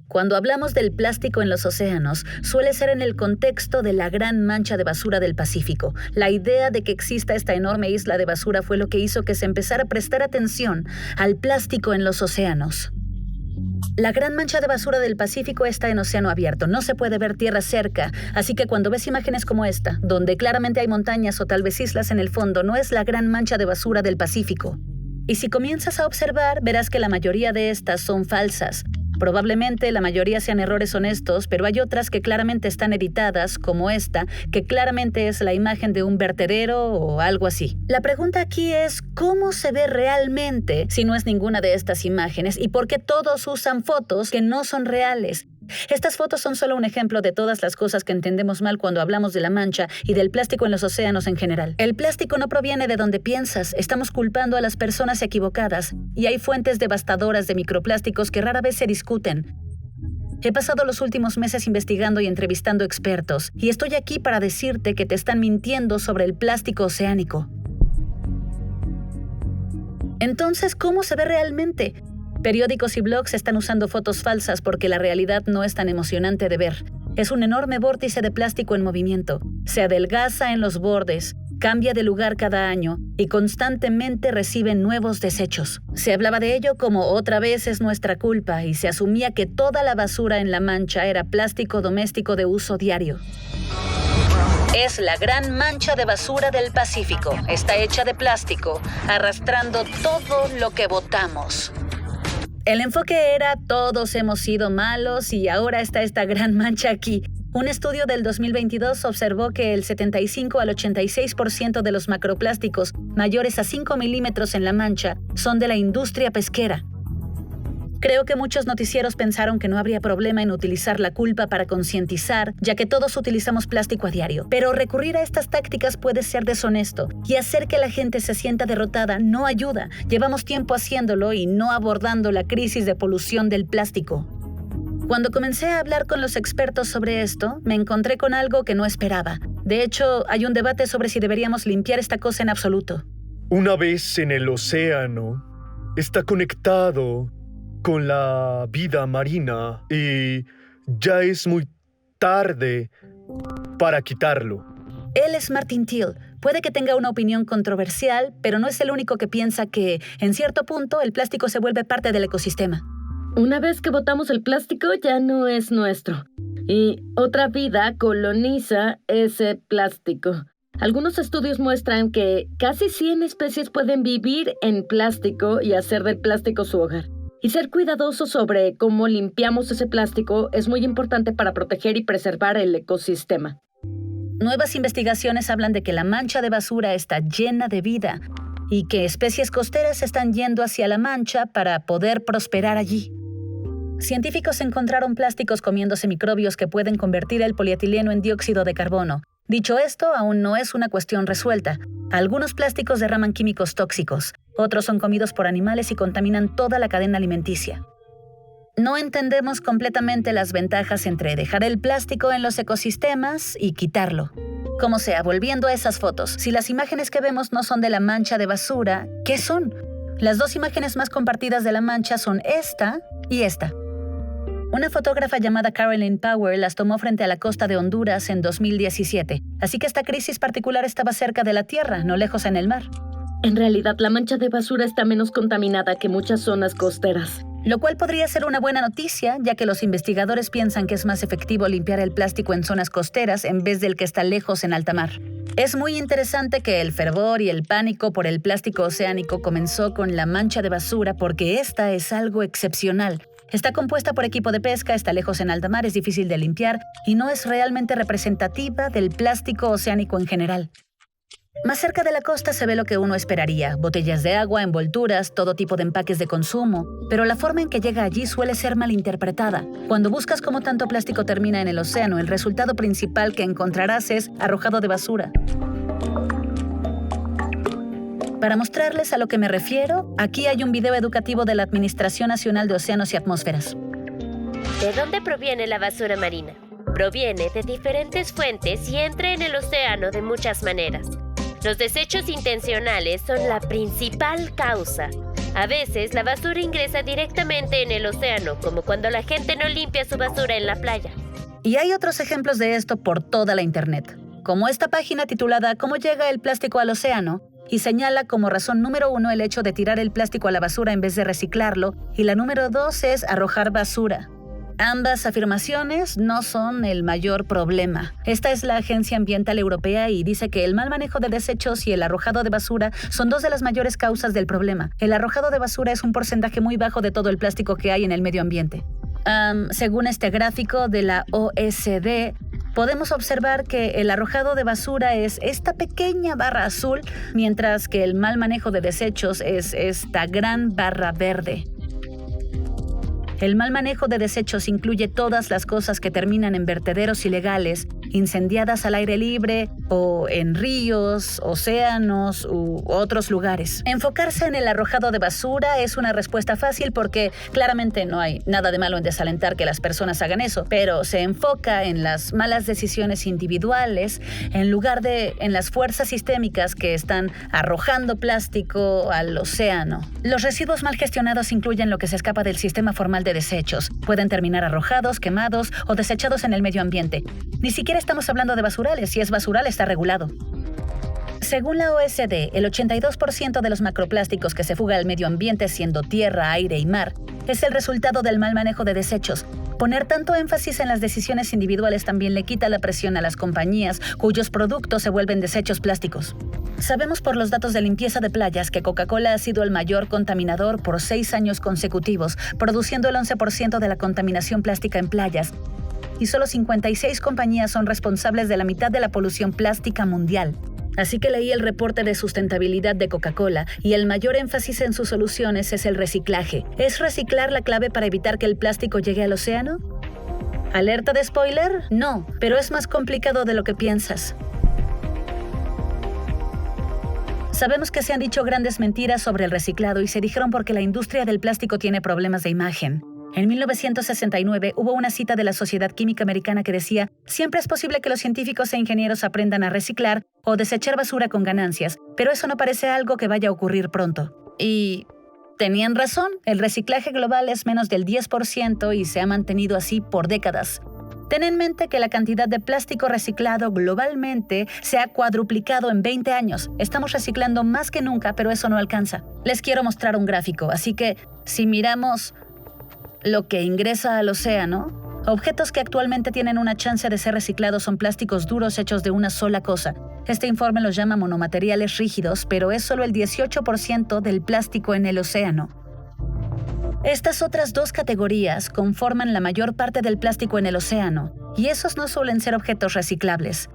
Cuando hablamos del plástico en los océanos, suele ser en el contexto de la gran mancha de basura del Pacífico. La idea de que exista esta enorme isla de basura fue lo que hizo que se empezara a prestar atención al plástico en los océanos. La gran mancha de basura del Pacífico está en océano abierto, no se puede ver tierra cerca, así que cuando ves imágenes como esta, donde claramente hay montañas o tal vez islas en el fondo, no es la gran mancha de basura del Pacífico. Y si comienzas a observar, verás que la mayoría de estas son falsas. Probablemente la mayoría sean errores honestos, pero hay otras que claramente están editadas, como esta, que claramente es la imagen de un vertedero o algo así. La pregunta aquí es, ¿cómo se ve realmente si no es ninguna de estas imágenes? ¿Y por qué todos usan fotos que no son reales? Estas fotos son solo un ejemplo de todas las cosas que entendemos mal cuando hablamos de la mancha y del plástico en los océanos en general. El plástico no proviene de donde piensas, estamos culpando a las personas equivocadas y hay fuentes devastadoras de microplásticos que rara vez se discuten. He pasado los últimos meses investigando y entrevistando expertos y estoy aquí para decirte que te están mintiendo sobre el plástico oceánico. Entonces, ¿cómo se ve realmente? Periódicos y blogs están usando fotos falsas porque la realidad no es tan emocionante de ver. Es un enorme vórtice de plástico en movimiento. Se adelgaza en los bordes, cambia de lugar cada año y constantemente recibe nuevos desechos. Se hablaba de ello como otra vez es nuestra culpa y se asumía que toda la basura en la mancha era plástico doméstico de uso diario. Es la gran mancha de basura del Pacífico. Está hecha de plástico, arrastrando todo lo que botamos. El enfoque era todos hemos sido malos y ahora está esta gran mancha aquí. Un estudio del 2022 observó que el 75 al 86% de los macroplásticos mayores a 5 milímetros en la mancha son de la industria pesquera. Creo que muchos noticieros pensaron que no habría problema en utilizar la culpa para concientizar, ya que todos utilizamos plástico a diario. Pero recurrir a estas tácticas puede ser deshonesto y hacer que la gente se sienta derrotada no ayuda. Llevamos tiempo haciéndolo y no abordando la crisis de polución del plástico. Cuando comencé a hablar con los expertos sobre esto, me encontré con algo que no esperaba. De hecho, hay un debate sobre si deberíamos limpiar esta cosa en absoluto. Una vez en el océano, está conectado con la vida marina y ya es muy tarde para quitarlo. Él es Martin Thiel. Puede que tenga una opinión controversial, pero no es el único que piensa que, en cierto punto, el plástico se vuelve parte del ecosistema. Una vez que botamos el plástico, ya no es nuestro. Y otra vida coloniza ese plástico. Algunos estudios muestran que casi 100 especies pueden vivir en plástico y hacer del plástico su hogar. Y ser cuidadosos sobre cómo limpiamos ese plástico es muy importante para proteger y preservar el ecosistema. Nuevas investigaciones hablan de que la mancha de basura está llena de vida y que especies costeras están yendo hacia la mancha para poder prosperar allí. Científicos encontraron plásticos comiéndose microbios que pueden convertir el polietileno en dióxido de carbono. Dicho esto, aún no es una cuestión resuelta. Algunos plásticos derraman químicos tóxicos, otros son comidos por animales y contaminan toda la cadena alimenticia. No entendemos completamente las ventajas entre dejar el plástico en los ecosistemas y quitarlo. Como sea, volviendo a esas fotos, si las imágenes que vemos no son de la mancha de basura, ¿qué son? Las dos imágenes más compartidas de la mancha son esta y esta. Una fotógrafa llamada Carolyn Power las tomó frente a la costa de Honduras en 2017, así que esta crisis particular estaba cerca de la tierra, no lejos en el mar. En realidad, la mancha de basura está menos contaminada que muchas zonas costeras. Lo cual podría ser una buena noticia, ya que los investigadores piensan que es más efectivo limpiar el plástico en zonas costeras en vez del que está lejos en alta mar. Es muy interesante que el fervor y el pánico por el plástico oceánico comenzó con la mancha de basura porque esta es algo excepcional. Está compuesta por equipo de pesca, está lejos en alta mar, es difícil de limpiar y no es realmente representativa del plástico oceánico en general. Más cerca de la costa se ve lo que uno esperaría, botellas de agua, envolturas, todo tipo de empaques de consumo, pero la forma en que llega allí suele ser malinterpretada. Cuando buscas cómo tanto plástico termina en el océano, el resultado principal que encontrarás es arrojado de basura. Para mostrarles a lo que me refiero, aquí hay un video educativo de la Administración Nacional de Océanos y Atmósferas. ¿De dónde proviene la basura marina? Proviene de diferentes fuentes y entra en el océano de muchas maneras. Los desechos intencionales son la principal causa. A veces la basura ingresa directamente en el océano, como cuando la gente no limpia su basura en la playa. Y hay otros ejemplos de esto por toda la Internet, como esta página titulada ¿Cómo llega el plástico al océano? Y señala como razón número 1 el hecho de tirar el plástico a la basura en vez de reciclarlo, y la número 2 es arrojar basura. Ambas afirmaciones no son el mayor problema. Esta es la Agencia Ambiental Europea y dice que el mal manejo de desechos y el arrojado de basura son dos de las mayores causas del problema. El arrojado de basura es un porcentaje muy bajo de todo el plástico que hay en el medio ambiente. Según este gráfico de la OECD, podemos observar que el arrojado de basura es esta pequeña barra azul, mientras que el mal manejo de desechos es esta gran barra verde. El mal manejo de desechos incluye todas las cosas que terminan en vertederos ilegales, incendiadas al aire libre o en ríos, océanos u otros lugares. Enfocarse en el arrojado de basura es una respuesta fácil porque claramente no hay nada de malo en desalentar que las personas hagan eso, pero se enfoca en las malas decisiones individuales en lugar de en las fuerzas sistémicas que están arrojando plástico al océano. Los residuos mal gestionados incluyen lo que se escapa del sistema formal de desechos. Pueden terminar arrojados, quemados o desechados en el medio ambiente. Ni siquiera estamos hablando de basurales. Si es basural, está regulado. Según la OECD, el 82% de los macroplásticos que se fuga al medio ambiente, siendo tierra, aire y mar, es el resultado del mal manejo de desechos. Poner tanto énfasis en las decisiones individuales también le quita la presión a las compañías cuyos productos se vuelven desechos plásticos. Sabemos por los datos de limpieza de playas que Coca-Cola ha sido el mayor contaminador por 6 años consecutivos, produciendo el 11% de la contaminación plástica en playas. Y solo 56 compañías son responsables de la mitad de la polución plástica mundial. Así que leí el reporte de sustentabilidad de Coca-Cola y el mayor énfasis en sus soluciones es el reciclaje. ¿Es reciclar la clave para evitar que el plástico llegue al océano? ¿Alerta de spoiler? No, pero es más complicado de lo que piensas. Sabemos que se han dicho grandes mentiras sobre el reciclado y se dijeron porque la industria del plástico tiene problemas de imagen. En 1969 hubo una cita de la Sociedad Química Americana que decía: siempre es posible que los científicos e ingenieros aprendan a reciclar o desechar basura con ganancias, pero eso no parece algo que vaya a ocurrir pronto. Y tenían razón, el reciclaje global es menos del 10% y se ha mantenido así por décadas. Ten en mente que la cantidad de plástico reciclado globalmente se ha cuadruplicado en 20 años. Estamos reciclando más que nunca, pero eso no alcanza. Les quiero mostrar un gráfico, así que si miramos lo que ingresa al océano, objetos que actualmente tienen una chance de ser reciclados son plásticos duros hechos de una sola cosa. Este informe los llama monomateriales rígidos, pero es solo el 18% del plástico en el océano. Estas otras dos categorías conforman la mayor parte del plástico en el océano, y esos no suelen ser objetos reciclables.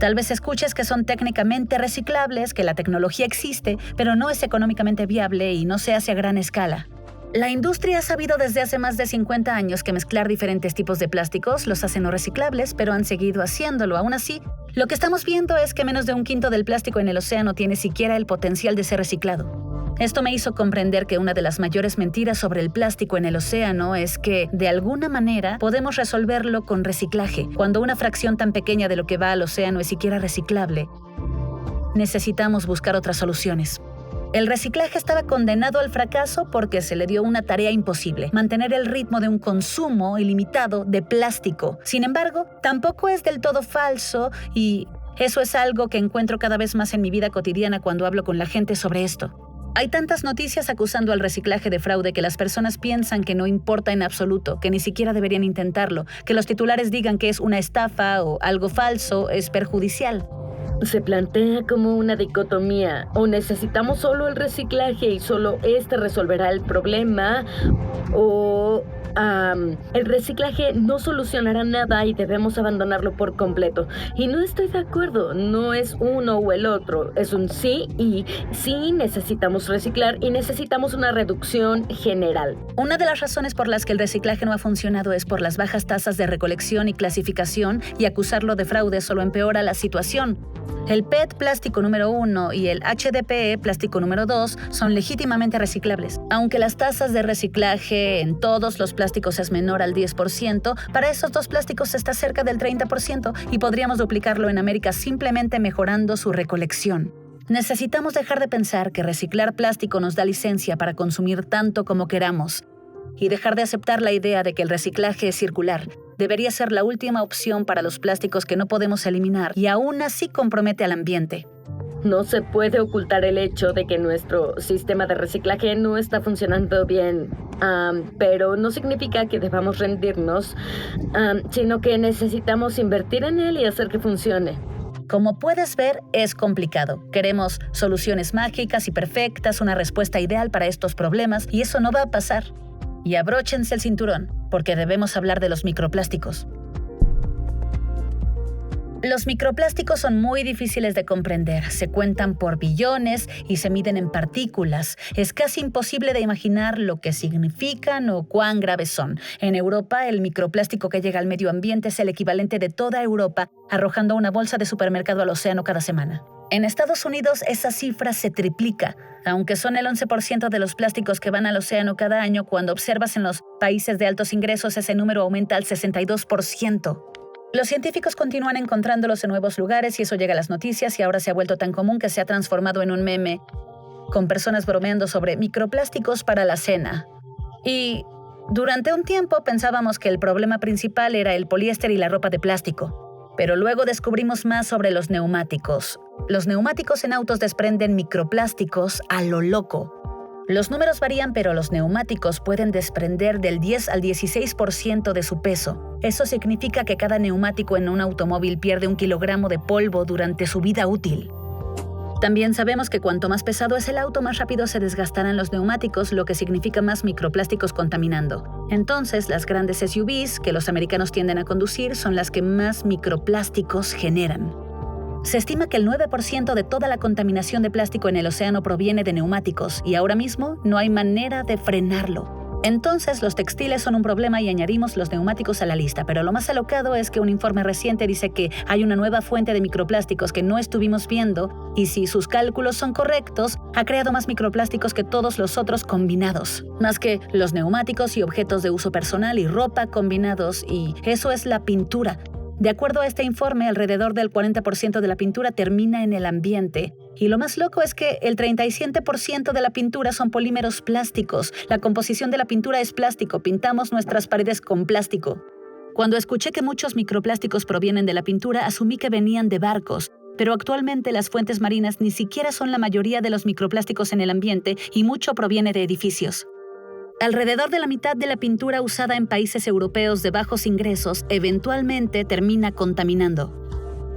Tal vez escuches que son técnicamente reciclables, que la tecnología existe, pero no es económicamente viable y no se hace a gran escala. La industria ha sabido desde hace más de 50 años que mezclar diferentes tipos de plásticos los hace no reciclables, pero han seguido haciéndolo. Aún así, lo que estamos viendo es que menos de 1/5 del plástico en el océano tiene siquiera el potencial de ser reciclado. Esto me hizo comprender que una de las mayores mentiras sobre el plástico en el océano es que, de alguna manera, podemos resolverlo con reciclaje. Cuando una fracción tan pequeña de lo que va al océano es siquiera reciclable, necesitamos buscar otras soluciones. El reciclaje estaba condenado al fracaso porque se le dio una tarea imposible: mantener el ritmo de un consumo ilimitado de plástico. Sin embargo, tampoco es del todo falso y eso es algo que encuentro cada vez más en mi vida cotidiana cuando hablo con la gente sobre esto. Hay tantas noticias acusando al reciclaje de fraude que las personas piensan que no importa en absoluto, que ni siquiera deberían intentarlo, que los titulares digan que es una estafa o algo falso es perjudicial. Se plantea como una dicotomía: o necesitamos solo el reciclaje y solo este resolverá el problema, o el reciclaje no solucionará nada y debemos abandonarlo por completo. Y no estoy de acuerdo, no es uno o el otro, es un sí y sí necesitamos reciclar y necesitamos una reducción general. Una de las razones por las que el reciclaje no ha funcionado es por las bajas tasas de recolección y clasificación, y acusarlo de fraude solo empeora la situación. El PET plástico número 1 y el HDPE plástico número 2 son legítimamente reciclables. Aunque las tasas de reciclaje en todos los plásticos es menor al 10%, para esos dos plásticos está cerca del 30% y podríamos duplicarlo en América simplemente mejorando su recolección. Necesitamos dejar de pensar que reciclar plástico nos da licencia para consumir tanto como queramos y dejar de aceptar la idea de que el reciclaje es circular. Debería ser la última opción para los plásticos que no podemos eliminar y aún así compromete al ambiente. No se puede ocultar el hecho de que nuestro sistema de reciclaje no está funcionando bien, pero no significa que debamos rendirnos, sino que necesitamos invertir en él y hacer que funcione. Como puedes ver, es complicado. Queremos soluciones mágicas y perfectas, una respuesta ideal para estos problemas, y eso no va a pasar. Y abróchense el cinturón, porque debemos hablar de los microplásticos. Los microplásticos son muy difíciles de comprender. Se cuentan por billones y se miden en partículas. Es casi imposible de imaginar lo que significan o cuán graves son. En Europa, el microplástico que llega al medio ambiente es el equivalente de toda Europa arrojando una bolsa de supermercado al océano cada semana. En Estados Unidos, esa cifra se triplica. Aunque son el 11% de los plásticos que van al océano cada año, cuando observas en los países de altos ingresos, ese número aumenta al 62%. Los científicos continúan encontrándolos en nuevos lugares y eso llega a las noticias y ahora se ha vuelto tan común que se ha transformado en un meme con personas bromeando sobre microplásticos para la cena. Y durante un tiempo pensábamos que el problema principal era el poliéster y la ropa de plástico, pero luego descubrimos más sobre los neumáticos. Los neumáticos en autos desprenden microplásticos a lo loco. Los números varían, pero los neumáticos pueden desprender del 10 al 16% de su peso. Eso significa que cada neumático en un automóvil pierde 1 kilogramo de polvo durante su vida útil. También sabemos que cuanto más pesado es el auto, más rápido se desgastarán los neumáticos, lo que significa más microplásticos contaminando. Entonces, las grandes SUVs que los americanos tienden a conducir son las que más microplásticos generan. Se estima que el 9% de toda la contaminación de plástico en el océano proviene de neumáticos y ahora mismo no hay manera de frenarlo. Entonces, los textiles son un problema y añadimos los neumáticos a la lista, pero lo más alocado es que un informe reciente dice que hay una nueva fuente de microplásticos que no estuvimos viendo y si sus cálculos son correctos, ha creado más microplásticos que todos los otros combinados. Más que los neumáticos y objetos de uso personal y ropa combinados, y eso es la pintura. De acuerdo a este informe, alrededor del 40% de la pintura termina en el ambiente. Y lo más loco es que el 37% de la pintura son polímeros plásticos. La composición de la pintura es plástico. Pintamos nuestras paredes con plástico. Cuando escuché que muchos microplásticos provienen de la pintura, asumí que venían de barcos. Pero actualmente las fuentes marinas ni siquiera son la mayoría de los microplásticos en el ambiente y mucho proviene de edificios. Alrededor de la mitad de la pintura usada en países europeos de bajos ingresos eventualmente termina contaminando.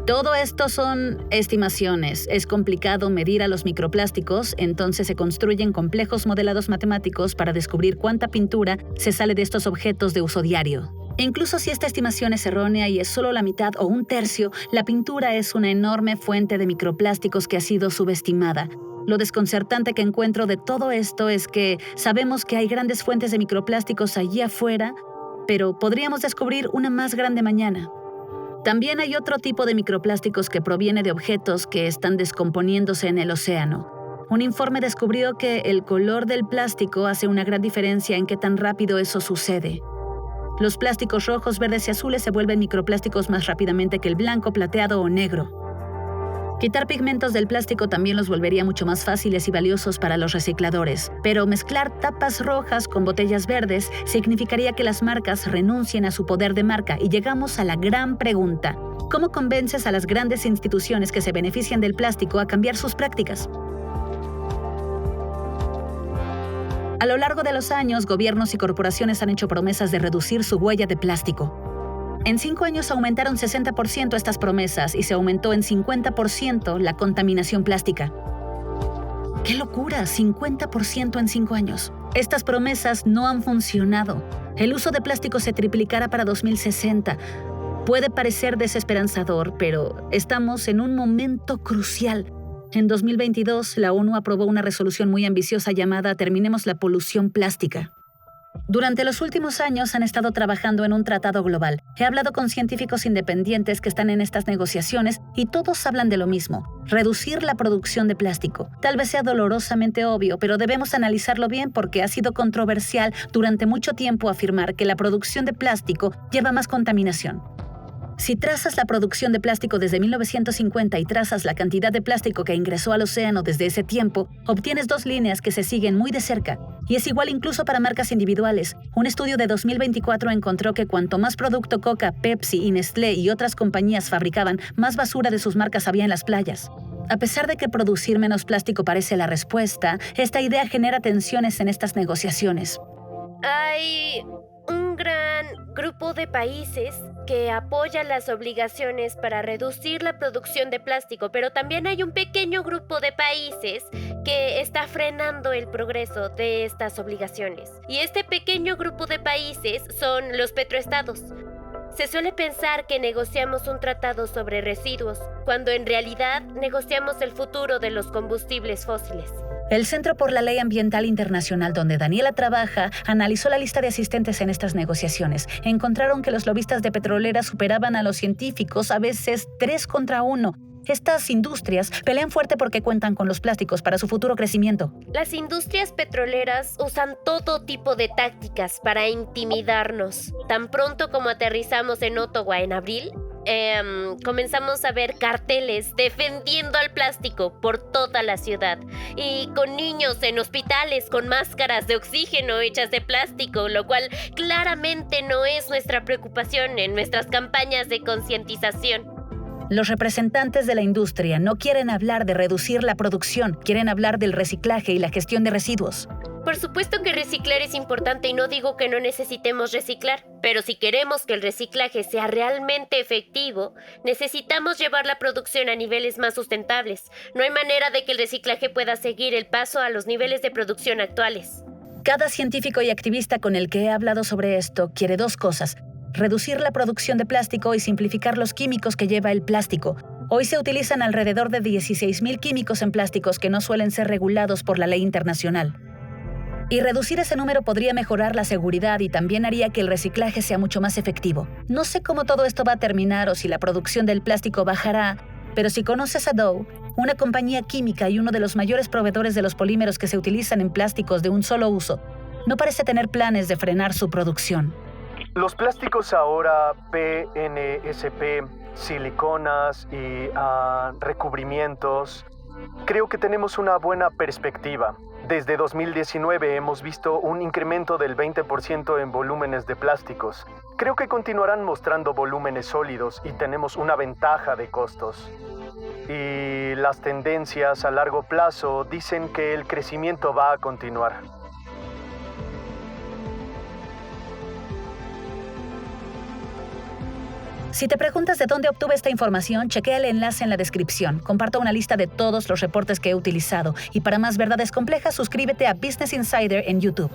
Todo esto son estimaciones. Es complicado medir a los microplásticos, entonces se construyen complejos modelados matemáticos para descubrir cuánta pintura se sale de estos objetos de uso diario. Incluso si esta estimación es errónea y es solo la mitad o 1/3, la pintura es una enorme fuente de microplásticos que ha sido subestimada. Lo desconcertante que encuentro de todo esto es que sabemos que hay grandes fuentes de microplásticos allí afuera, pero podríamos descubrir una más grande mañana. También hay otro tipo de microplásticos que proviene de objetos que están descomponiéndose en el océano. Un informe descubrió que el color del plástico hace una gran diferencia en qué tan rápido eso sucede. Los plásticos rojos, verdes y azules se vuelven microplásticos más rápidamente que el blanco, plateado o negro. Quitar pigmentos del plástico también los volvería mucho más fáciles y valiosos para los recicladores, pero mezclar tapas rojas con botellas verdes significaría que las marcas renuncien a su poder de marca y llegamos a la gran pregunta: ¿cómo convences a las grandes instituciones que se benefician del plástico a cambiar sus prácticas? A lo largo de los años, gobiernos y corporaciones han hecho promesas de reducir su huella de plástico. En 5 años aumentaron 60% estas promesas y se aumentó en 50% la contaminación plástica. ¡Qué locura! 50% en 5 años. Estas promesas no han funcionado. El uso de plástico se triplicará para 2060. Puede parecer desesperanzador, pero estamos en un momento crucial. En 2022, la ONU aprobó una resolución muy ambiciosa llamada Terminemos la polución plástica. Durante los últimos años han estado trabajando en un tratado global. He hablado con científicos independientes que están en estas negociaciones y todos hablan de lo mismo: reducir la producción de plástico. Tal vez sea dolorosamente obvio, pero debemos analizarlo bien porque ha sido controversial durante mucho tiempo afirmar que la producción de plástico lleva más contaminación. Si trazas la producción de plástico desde 1950 y trazas la cantidad de plástico que ingresó al océano desde ese tiempo, obtienes dos líneas que se siguen muy de cerca. Y es igual incluso para marcas individuales. Un estudio de 2024 encontró que cuanto más producto Coca, Pepsi y Nestlé y otras compañías fabricaban, más basura de sus marcas había en las playas. A pesar de que producir menos plástico parece la respuesta, esta idea genera tensiones en estas negociaciones. Hay un gran grupo de países que apoya las obligaciones para reducir la producción de plástico, pero también hay un pequeño grupo de países que está frenando el progreso de estas obligaciones. Y este pequeño grupo de países son los petroestados. Se suele pensar que negociamos un tratado sobre residuos, cuando en realidad negociamos el futuro de los combustibles fósiles. El Centro por la Ley Ambiental Internacional, donde Daniela trabaja, analizó la lista de asistentes en estas negociaciones. Encontraron que los lobistas de petroleras superaban a los científicos, a veces 3 contra 1. Estas industrias pelean fuerte porque cuentan con los plásticos para su futuro crecimiento. Las industrias petroleras usan todo tipo de tácticas para intimidarnos. Tan pronto como aterrizamos en Ottawa en abril, comenzamos a ver carteles defendiendo al plástico por toda la ciudad, y con niños en hospitales con máscaras de oxígeno hechas de plástico, lo cual claramente no es nuestra preocupación en nuestras campañas de concientización. Los representantes de la industria no quieren hablar de reducir la producción, quieren hablar del reciclaje y la gestión de residuos. Por supuesto que reciclar es importante y no digo que no necesitemos reciclar, pero si queremos que el reciclaje sea realmente efectivo, necesitamos llevar la producción a niveles más sustentables. No hay manera de que el reciclaje pueda seguir el paso a los niveles de producción actuales. Cada científico y activista con el que he hablado sobre esto quiere 2 cosas: reducir la producción de plástico y simplificar los químicos que lleva el plástico. Hoy se utilizan alrededor de 16,000 químicos en plásticos que no suelen ser regulados por la ley internacional. Y reducir ese número podría mejorar la seguridad y también haría que el reciclaje sea mucho más efectivo. No sé cómo todo esto va a terminar o si la producción del plástico bajará, pero si conoces a Dow, una compañía química y uno de los mayores proveedores de los polímeros que se utilizan en plásticos de un solo uso, no parece tener planes de frenar su producción. Los plásticos ahora, PNSP, siliconas y recubrimientos, creo que tenemos una buena perspectiva. Desde 2019 hemos visto un incremento del 20% en volúmenes de plásticos. Creo que continuarán mostrando volúmenes sólidos y tenemos una ventaja de costos. Y las tendencias a largo plazo dicen que el crecimiento va a continuar. Si te preguntas de dónde obtuve esta información, chequea el enlace en la descripción. Comparto una lista de todos los reportes que he utilizado. Y para más verdades complejas, suscríbete a Business Insider en YouTube.